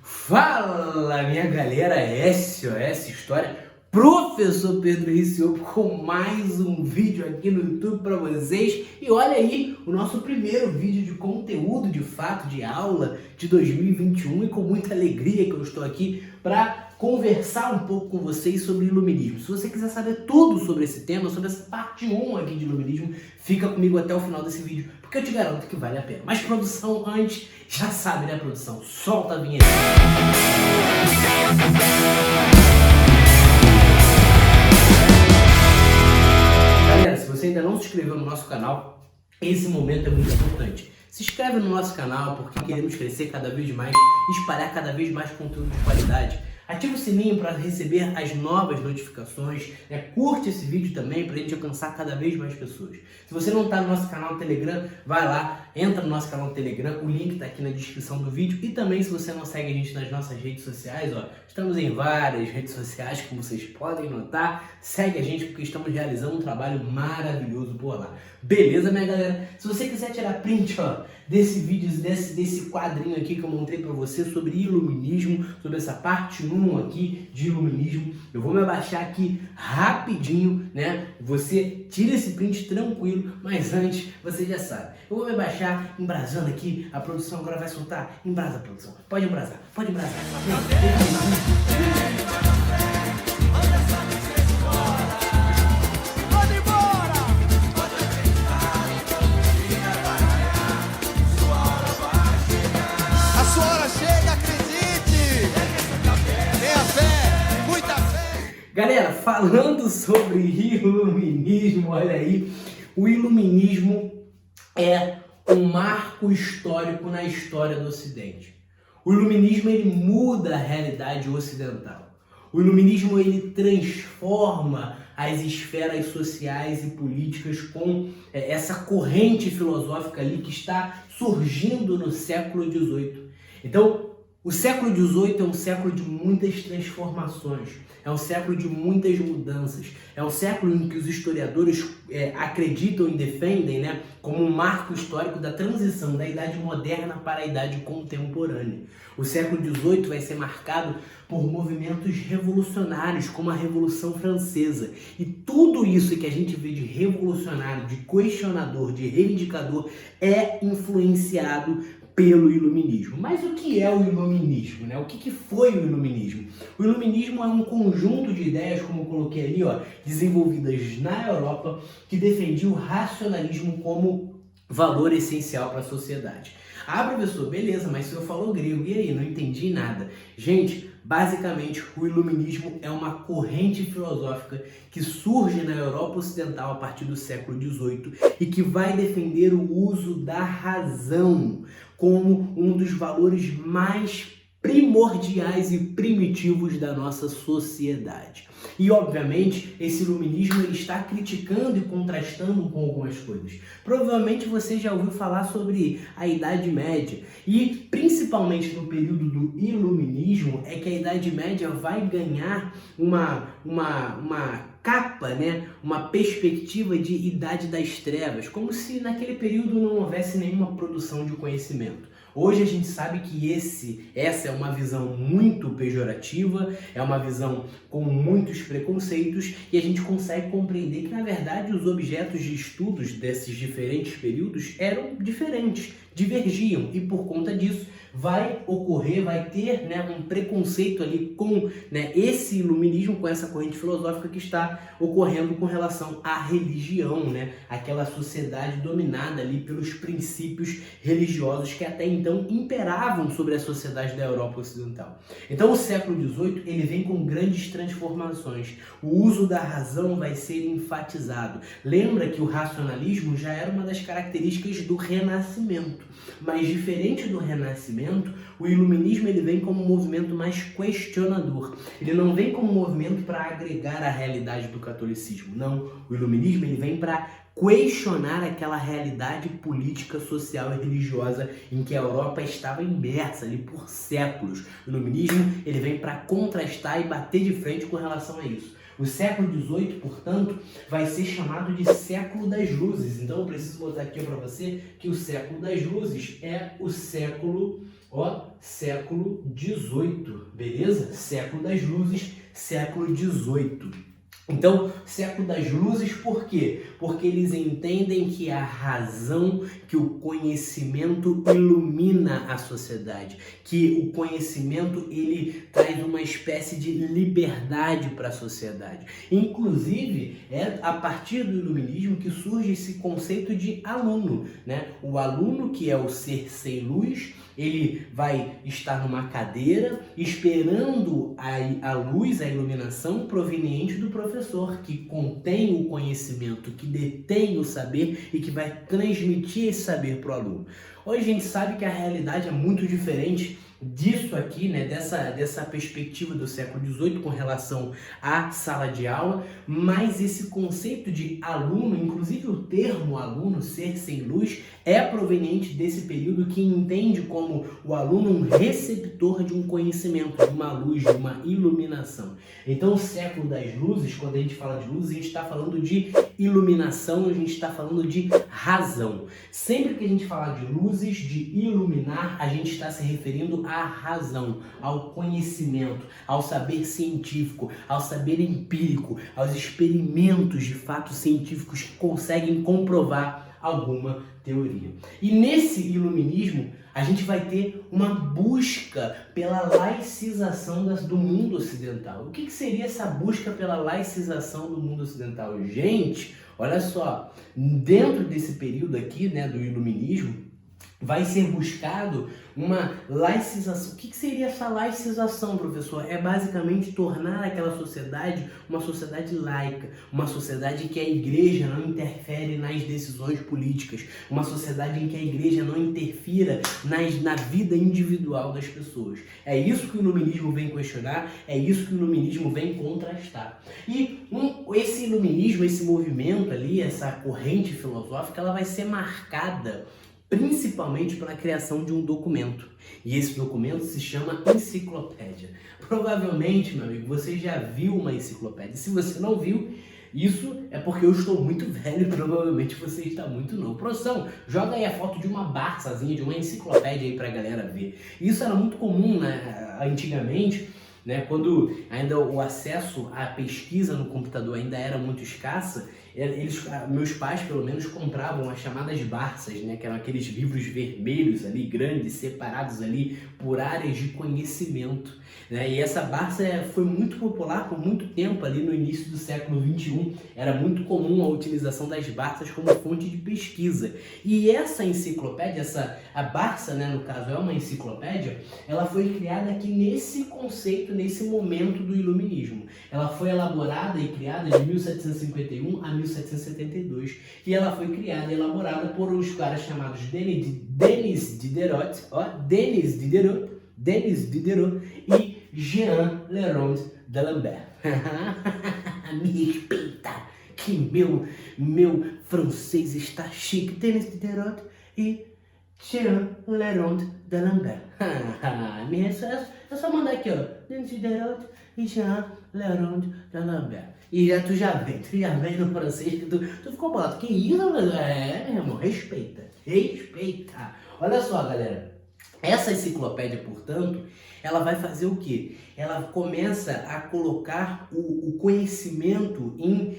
Fala, minha galera, SOS História, Professor Pedro Ricciolo com mais um vídeo aqui no YouTube para vocês. E olha aí, o nosso primeiro vídeo de conteúdo, de fato, de aula de 2021, e com muita alegria que eu estou aqui para conversar um pouco com vocês sobre iluminismo. Se você quiser saber tudo sobre esse tema, sobre essa parte 1 aqui de iluminismo, fica comigo até o final desse vídeo, porque eu te garanto que vale a pena. Mas produção, antes, já sabe, né, produção? Solta a vinheta. Galera, se você ainda não se inscreveu no nosso canal, esse momento é muito importante. Se inscreve no nosso canal, porque queremos crescer cada vez mais, espalhar cada vez mais conteúdo de qualidade. Ativa o sininho para receber as novas notificações, curte esse vídeo também para a gente alcançar cada vez mais pessoas. Se você não está no nosso canal no Telegram, vai lá, entra no nosso canal no Telegram, o link está aqui na descrição do vídeo. E também, se você não segue a gente nas nossas redes sociais, estamos em várias redes sociais, como vocês podem notar. Segue a gente porque estamos realizando um trabalho maravilhoso por lá. Beleza, minha galera? Se você quiser tirar print desse vídeo, desse quadrinho aqui que eu montei para você sobre iluminismo, sobre essa parte 1 aqui de iluminismo, eu vou me abaixar aqui rapidinho, né? Você tira esse print tranquilo, mas antes, você já sabe, eu vou me abaixar embrasando aqui, a produção agora vai soltar. Embrasa, produção, pode embrasar, pode embrasar. Galera, falando sobre iluminismo, olha aí, o iluminismo é um marco histórico na história do Ocidente. O iluminismo, ele muda a realidade ocidental. O iluminismo, ele transforma as esferas sociais e políticas com essa corrente filosófica ali que está surgindo no século XVIII. Então, o século XVIII é um século de muitas transformações, é um século de muitas mudanças, é um século em que os historiadores acreditam e defendem, como um marco histórico da transição da Idade Moderna para a Idade Contemporânea. O século XVIII vai ser marcado por movimentos revolucionários, como a Revolução Francesa. E tudo isso que a gente vê de revolucionário, de questionador, de reivindicador, é influenciado pelo iluminismo. Mas o que é o iluminismo? O que foi o iluminismo? O iluminismo é um conjunto de ideias, como eu coloquei ali, desenvolvidas na Europa, que defendia o racionalismo como valor essencial para a sociedade. Ah, professor, beleza, mas o senhor falou grego, e aí? Não entendi nada. Gente, basicamente, o iluminismo é uma corrente filosófica que surge na Europa Ocidental a partir do século XVIII e que vai defender o uso da razão como um dos valores mais primordiais e primitivos da nossa sociedade. E, obviamente, esse iluminismo ele está criticando e contrastando com algumas coisas. Provavelmente você já ouviu falar sobre a Idade Média. E, principalmente no período do iluminismo, é que a Idade Média vai ganhar uma capa, uma perspectiva de Idade das Trevas, como se naquele período não houvesse nenhuma produção de conhecimento. Hoje a gente sabe que essa é uma visão muito pejorativa, é uma visão com muitos preconceitos, e a gente consegue compreender que, na verdade, os objetos de estudos desses diferentes períodos eram diferentes, divergiam, e por conta disso vai ter um preconceito ali com esse iluminismo, com essa corrente filosófica que está ocorrendo com relação à religião, aquela sociedade dominada ali pelos princípios religiosos que até então imperavam sobre a sociedade da Europa Ocidental. Então o século XVIII ele vem com grandes transformações. O uso da razão vai ser enfatizado. Lembra que o racionalismo já era uma das características do Renascimento, mas diferente do Renascimento, o iluminismo ele vem como um movimento mais questionador. Ele não vem como um movimento para agregar a realidade do catolicismo. Não, o iluminismo ele vem para questionar aquela realidade política, social e religiosa em que a Europa estava imersa ali por séculos. O iluminismo ele vem para contrastar e bater de frente com relação a isso. O século XVIII, portanto, vai ser chamado de século das luzes. Então eu preciso botar aqui para você que o século das luzes é o século Ó, século XVIII, beleza? Século das Luzes, século XVIII. Então, século das luzes, por quê? Porque eles entendem que a razão, que o conhecimento ilumina a sociedade, que o conhecimento ele traz uma espécie de liberdade para a sociedade. Inclusive, é a partir do iluminismo que surge esse conceito de aluno, né? O aluno, que é o ser sem luz, ele vai estar numa cadeira esperando a luz, a iluminação proveniente do professor, que contém o conhecimento, que detém o saber e que vai transmitir esse saber para o aluno. Hoje a gente sabe que a realidade é muito diferente disso aqui, né, dessa perspectiva do século XVIII com relação à sala de aula, mas esse conceito de aluno, inclusive o termo aluno, ser sem luz, é proveniente desse período que entende como o aluno um receptor de um conhecimento, de uma luz, de uma iluminação. Então o século das luzes, quando a gente fala de luzes, a gente está falando de iluminação, a gente está falando de razão. Sempre que a gente falar de luzes, de iluminar, a gente está se referindo à razão, ao conhecimento, ao saber científico, ao saber empírico, aos experimentos de fatos científicos que conseguem comprovar alguma teoria. E nesse iluminismo, a gente vai ter uma busca pela laicização do mundo ocidental. O que seria essa busca pela laicização do mundo ocidental? Gente, olha só, dentro desse período aqui, né, do iluminismo, vai ser buscado uma laicização. O que seria essa laicização, professor? É basicamente tornar aquela sociedade uma sociedade laica, uma sociedade em que a igreja não interfere nas decisões políticas, uma sociedade em que a igreja não interfira na vida individual das pessoas. É isso que o iluminismo vem questionar, é isso que o iluminismo vem contrastar. E esse iluminismo, esse movimento ali, essa corrente filosófica, ela vai ser marcada principalmente pela criação de um documento. E esse documento se chama enciclopédia. Provavelmente, meu amigo, você já viu uma enciclopédia. Se você não viu, isso é porque eu estou muito velho, provavelmente você está muito novo. Produção, joga aí a foto de uma Barçazinha, de uma enciclopédia aí pra galera ver. Isso era muito comum, né, antigamente, né, quando ainda o acesso à pesquisa no computador ainda era muito escassa. Meus pais, pelo menos, compravam as chamadas Barças, né, que eram aqueles livros vermelhos ali, grandes, separados ali por áreas de conhecimento, né? E essa Barça foi muito popular por muito tempo ali no início do século XXI. Era muito comum a utilização das Barças como fonte de pesquisa. E essa enciclopédia, a Barça, né, no caso, é uma enciclopédia, ela foi criada aqui nesse conceito, nesse momento do iluminismo. Ela foi elaborada e criada de 1751 a 1772 e ela foi criada e elaborada por uns caras chamados Denis Diderot e Jean Leronde d'Alembert. Me respeita, que meu francês está chique. Denis Diderot e Jean Leronde d'Alembert. É só mandar aqui, ó. Denis Diderot e Jean Leronde d'Alembert. E tu já vem no francês que tu ficou bolado. Que isso, meu irmão? Respeita. Olha só, galera. Essa enciclopédia, portanto, ela vai fazer o quê? Ela começa a colocar o conhecimento em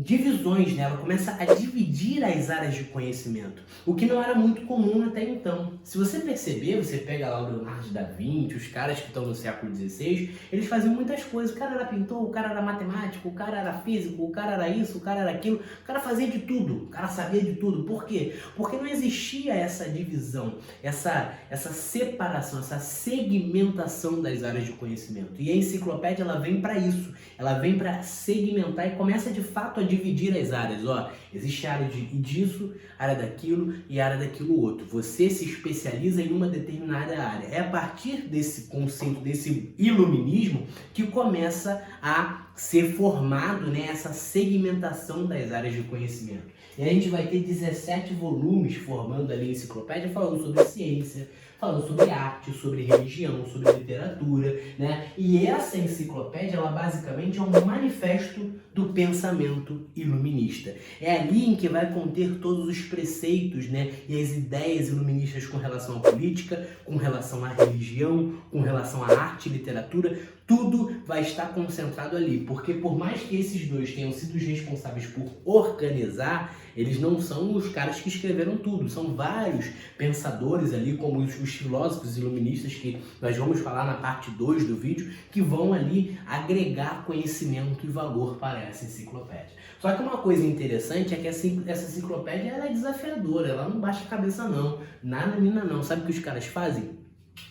divisões, né? Ela começa a dividir as áreas de conhecimento, o que não era muito comum até então. Se você perceber, você pega lá o Leonardo da Vinci, os caras que estão no século XVI, eles faziam muitas coisas. O cara era pintor, o cara era matemático, o cara era físico, o cara era isso, o cara era aquilo, o cara fazia de tudo, o cara sabia de tudo. Por quê? Porque não existia essa divisão, essa separação, essa segmentação das áreas de conhecimento. E a enciclopédia, ela vem para isso, ela vem para segmentar e começa de fato a dividir as áreas. Ó, existe a área disso, área daquilo e área daquilo outro. Você se especializa em uma determinada área. É a partir desse conceito, desse iluminismo, que começa a ser formado, né, essa segmentação das áreas de conhecimento. E a gente vai ter 17 volumes formando ali a enciclopédia, falando sobre ciência, falando sobre arte, sobre religião, sobre literatura, né? E essa enciclopédia, ela basicamente é um manifesto do pensamento iluminista. É ali em que vai conter todos os preceitos, né, e as ideias iluministas com relação à política, com relação à religião, com relação à arte e literatura. Tudo vai estar concentrado ali, porque por mais que esses dois tenham sido os responsáveis por organizar, eles não são os caras que escreveram tudo, são vários pensadores ali, como os filósofos iluministas, que nós vamos falar na parte 2 do vídeo, que vão ali agregar conhecimento e valor para essa enciclopédia. Só que uma coisa interessante é que essa enciclopédia ela é desafiadora, ela não baixa a cabeça não, nada mina não. Sabe o que os caras fazem?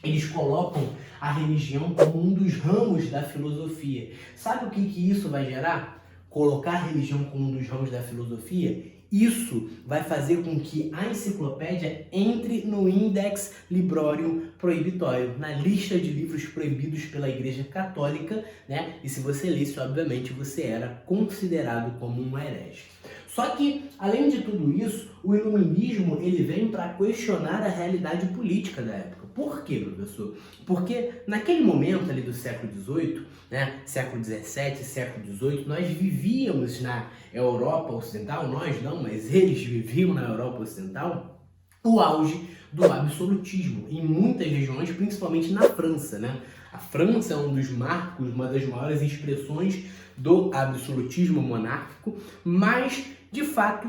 Eles colocam a religião como um dos ramos da filosofia. Sabe o que isso vai gerar? Colocar a religião como um dos ramos da filosofia? Isso vai fazer com que a enciclopédia entre no Index Librorum Prohibitorum, na lista de livros proibidos pela Igreja Católica, né? E se você lesse, obviamente, você era considerado como um herege. Só que, além de tudo isso, o iluminismo ele vem para questionar a realidade política da época. Por quê, professor? Porque naquele momento ali do século XVIII, né, século XVII, século XVIII, nós vivíamos na Europa Ocidental, nós não, mas eles viviam na Europa Ocidental, o auge do absolutismo em muitas regiões, principalmente na França, né? A França é um dos marcos, uma das maiores expressões do absolutismo monárquico, mas, de fato,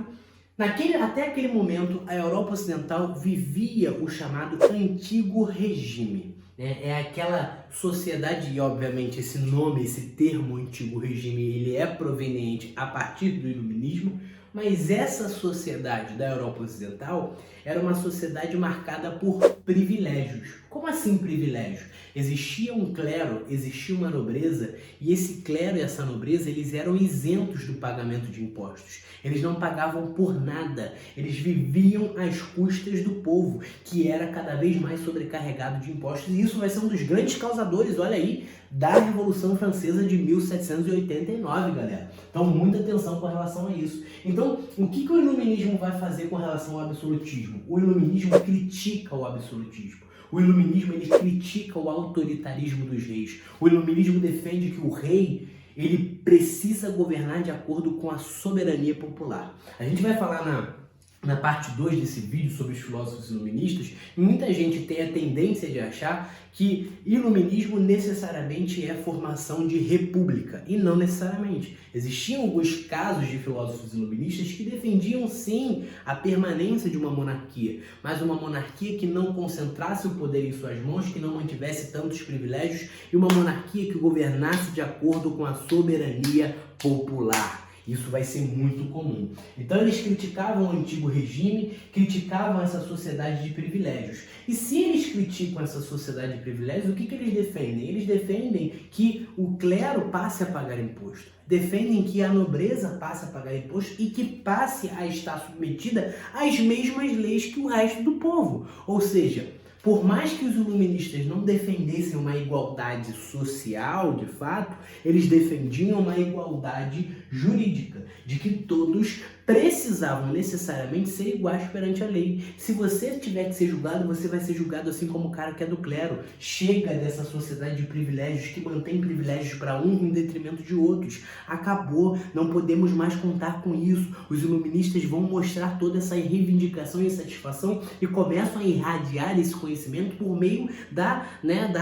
até aquele momento, a Europa Ocidental vivia o chamado Antigo Regime. Né? É aquela sociedade, e obviamente esse nome, esse termo Antigo Regime, ele é proveniente a partir do Iluminismo, mas essa sociedade da Europa Ocidental era uma sociedade marcada por privilégios. Como assim privilégios? Existia um clero, existia uma nobreza, e esse clero e essa nobreza, eles eram isentos do pagamento de impostos. Eles não pagavam por nada, eles viviam às custas do povo, que era cada vez mais sobrecarregado de impostos, e isso vai ser um dos grandes causadores, olha aí, da Revolução Francesa de 1789, galera. Então, muita atenção com relação a isso. Então, o que o iluminismo vai fazer com relação ao absolutismo? O iluminismo critica o absolutismo. O iluminismo ele critica o autoritarismo dos reis. O iluminismo defende que o rei ele precisa governar de acordo com a soberania popular. A gente vai falar na parte 2 desse vídeo sobre os filósofos iluministas, e muita gente tem a tendência de achar que iluminismo necessariamente é formação de república, e não necessariamente. Existiam alguns casos de filósofos iluministas que defendiam sim a permanência de uma monarquia, mas uma monarquia que não concentrasse o poder em suas mãos, que não mantivesse tantos privilégios, e uma monarquia que governasse de acordo com a soberania popular. Isso vai ser muito comum. Então eles criticavam o antigo regime, criticavam essa sociedade de privilégios. E se eles criticam essa sociedade de privilégios, o que eles defendem? Eles defendem que o clero passe a pagar imposto. Defendem que a nobreza passe a pagar imposto e que passe a estar submetida às mesmas leis que o resto do povo. Ou seja, por mais que os iluministas não defendessem uma igualdade social, de fato, eles defendiam uma igualdade jurídica, de que todos precisavam necessariamente ser iguais perante a lei. Se você tiver que ser julgado, você vai ser julgado assim como o cara que é do clero. Chega dessa sociedade de privilégios que mantém privilégios para um em detrimento de outros. Acabou, não podemos mais contar com isso. Os iluministas vão mostrar toda essa reivindicação e satisfação e começam a irradiar esse conhecimento por meio da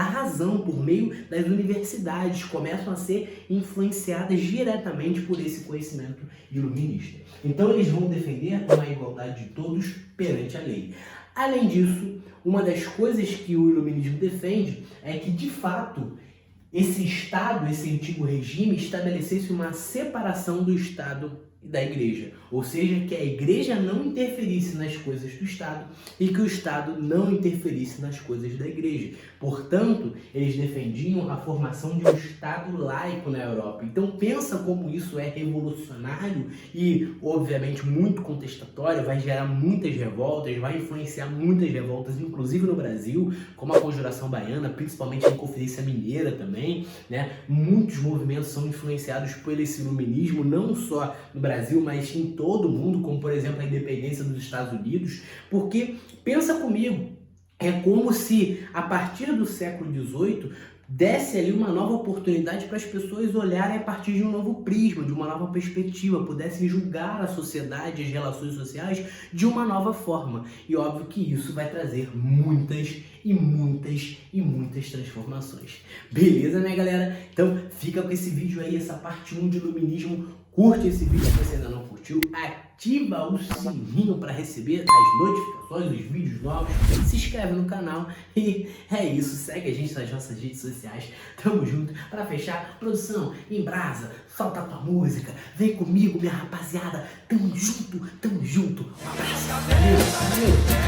razão, por meio das universidades. Começam a ser influenciadas diretamente por esse conhecimento iluminista. Então eles vão defender uma igualdade de todos perante a lei. Além disso, uma das coisas que o iluminismo defende é que, de fato, esse Estado, esse antigo regime, estabelecesse uma separação do Estado e da Igreja. Ou seja, que a Igreja não interferisse nas coisas do Estado e que o Estado não interferisse nas coisas da Igreja. Portanto, eles defendiam a formação de um Estado laico na Europa. Então pensa como isso é revolucionário e, obviamente, muito contestatório, vai gerar muitas revoltas, vai influenciar muitas revoltas, inclusive no Brasil, como a Conjuração Baiana, principalmente a Inconfidência Mineira também, né? Muitos movimentos são influenciados por esse iluminismo, não só no Brasil, mas em todo o mundo, como por exemplo a independência dos Estados Unidos, porque pensa comigo, É como se, a partir do século XVIII, desse ali uma nova oportunidade para as pessoas olharem a partir de um novo prisma, de uma nova perspectiva, pudessem julgar a sociedade, as relações sociais de uma nova forma. E óbvio que isso vai trazer muitas e muitas e muitas transformações. Beleza, minha galera? Então fica com esse vídeo aí, essa parte 1 de iluminismo. Curte esse vídeo se você ainda não curtiu, ativa o sininho para receber as notificações, os vídeos novos, se inscreve no canal e é isso, segue a gente nas nossas redes sociais. Tamo junto. Para fechar, produção, embrasa, solta a tua música, vem comigo, minha rapaziada, tamo junto, tamo junto. Um abraço, valeu, valeu.